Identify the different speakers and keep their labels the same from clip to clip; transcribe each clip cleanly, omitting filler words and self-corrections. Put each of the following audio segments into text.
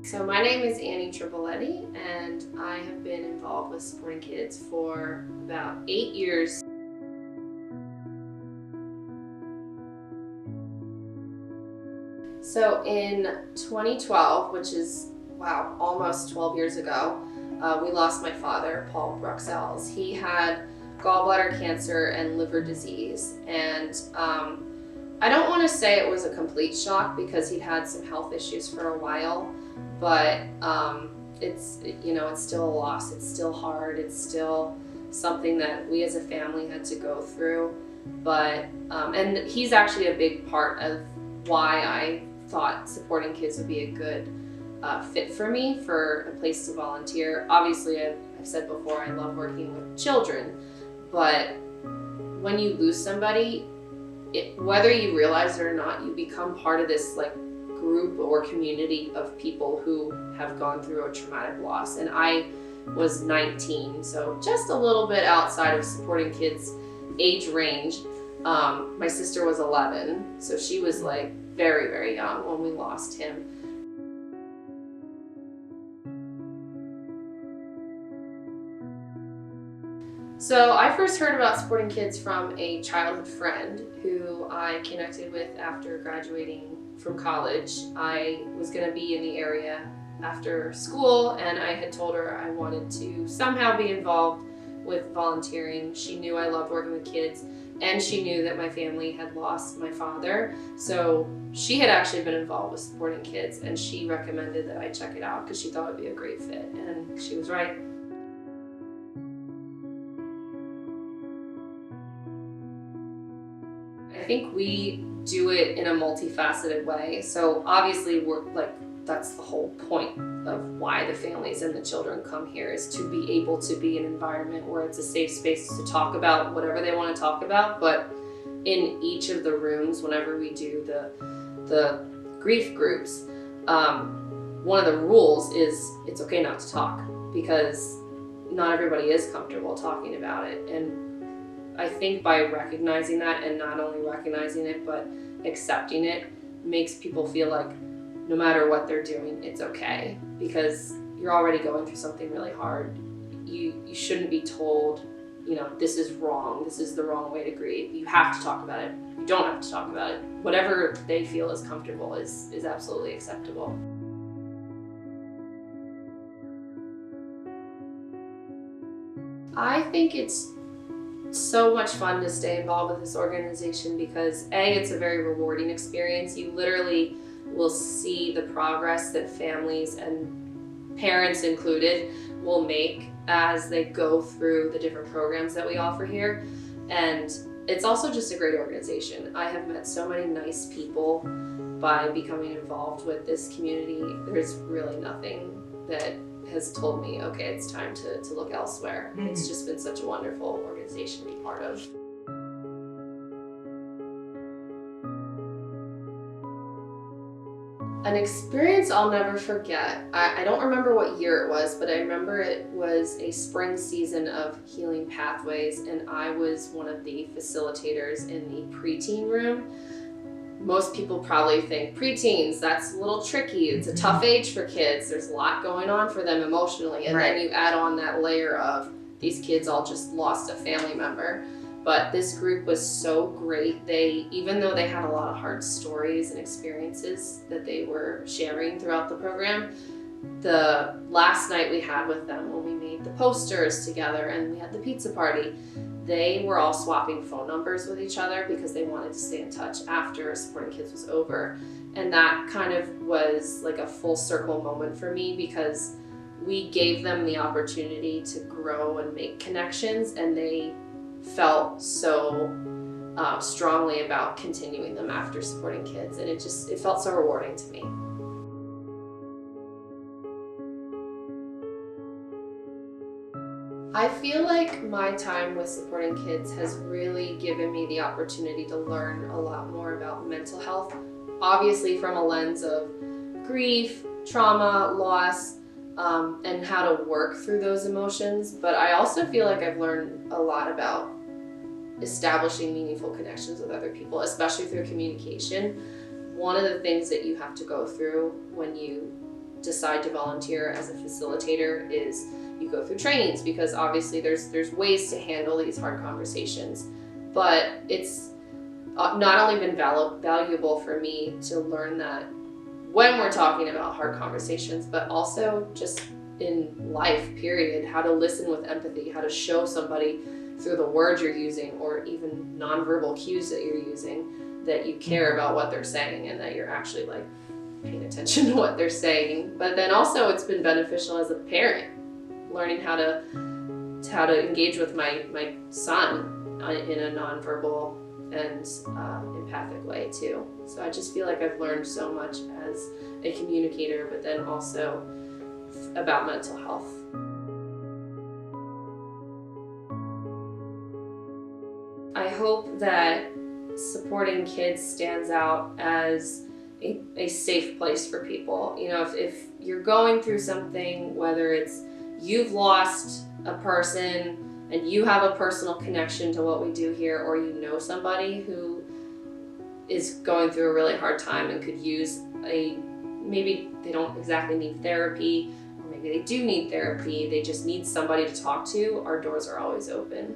Speaker 1: So my name is Annie Tripoletti, and I have been involved with supporting kids for about 8 years. So in 2012, which is, wow, almost 12 years ago, we lost my father, Paul Bruxelles. He had gallbladder cancer and liver disease, and I don't want to say it was a complete shock because he'd had some health issues for a while, but it's still a loss. It's still hard. It's still something that we as a family had to go through. But and he's actually a big part of why I thought supporting kids would be a good fit for me, for a place to volunteer. Obviously, I've said before, I love working with children, but when you lose somebody, whether you realize it or not, you become part of this group or community of people who have gone through a traumatic loss. And I was 19, so just a little bit outside of supporting kids' age range. My sister was 11, so she was very, very young when we lost him. So I first heard about supporting kids from a childhood friend who I connected with after graduating from college. I was going to be in the area after school, and I had told her I wanted to somehow be involved with volunteering. She knew I loved working with kids, and she knew that my family had lost my father. So she had actually been involved with supporting kids, and she recommended that I check it out because she thought it would be a great fit, and she was right. I think we do it in a multifaceted way. So obviously that's the whole point of why the families and the children come here, is to be able to be an environment where it's a safe space to talk about whatever they want to talk about. But in each of the rooms, whenever we do the grief groups, one of the rules is it's okay not to talk, because not everybody is comfortable talking about it. And I think by recognizing that, and not only recognizing it, but accepting it, makes people feel like no matter what they're doing, it's okay, because you're already going through something really hard. You shouldn't be told, this is wrong, this is the wrong way to grieve. You have to talk about it. You don't have to talk about it. Whatever they feel is comfortable is absolutely acceptable. I think it's so much fun to stay involved with this organization because it's a very rewarding experience. You literally will see the progress that families and parents included will make as they go through the different programs that we offer here. And it's also just a great organization. I have met so many nice people by becoming involved with this community. There's really nothing that has told me, okay, it's time to look elsewhere. Mm-hmm. It's just been such a wonderful organization to be part of. An experience I'll never forget. I don't remember what year it was, but I remember it was a spring season of Healing Pathways, and I was one of the facilitators in the preteen room. Most people probably think preteens, that's a little tricky. It's a tough age for kids. There's a lot going on for them emotionally. And Then you add on that layer of these kids all just lost a family member. But this group was so great. Even though they had a lot of hard stories and experiences that they were sharing throughout the program, the last night we had with them, when we made the posters together and we had the pizza party, they were all swapping phone numbers with each other because they wanted to stay in touch after Supporting Kids was over. And that kind of was like a full circle moment for me, because we gave them the opportunity to grow and make connections, and they felt so strongly about continuing them after Supporting Kids, and it felt so rewarding to me. I feel like my time with Supporting Kids has really given me the opportunity to learn a lot more about mental health, obviously from a lens of grief, trauma, loss, and how to work through those emotions. But I also feel like I've learned a lot about establishing meaningful connections with other people, especially through communication. One of the things that you have to go through when you decide to volunteer as a facilitator is you go through trainings, because obviously there's ways to handle these hard conversations. But it's not only been valuable for me to learn that when we're talking about hard conversations, but also just in life, period, how to listen with empathy, how to show somebody through the words you're using, or even nonverbal cues that you're using, that you care about what they're saying and that you're actually like paying attention to what they're saying. But then also it's been beneficial as a parent, learning how to engage with my son in a nonverbal and empathic way too. So I just feel like I've learned so much as a communicator, but then also about mental health. I hope that supporting kids stands out as a safe place for people. You know, if you're going through something, whether it's you've lost a person and you have a personal connection to what we do here, or you know somebody who is going through a really hard time and could use maybe they don't exactly need therapy, or maybe they do need therapy, they just need somebody to talk to, our doors are always open.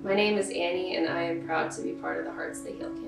Speaker 1: My name is Annie, and I am proud to be part of the Hearts That Heal campaign.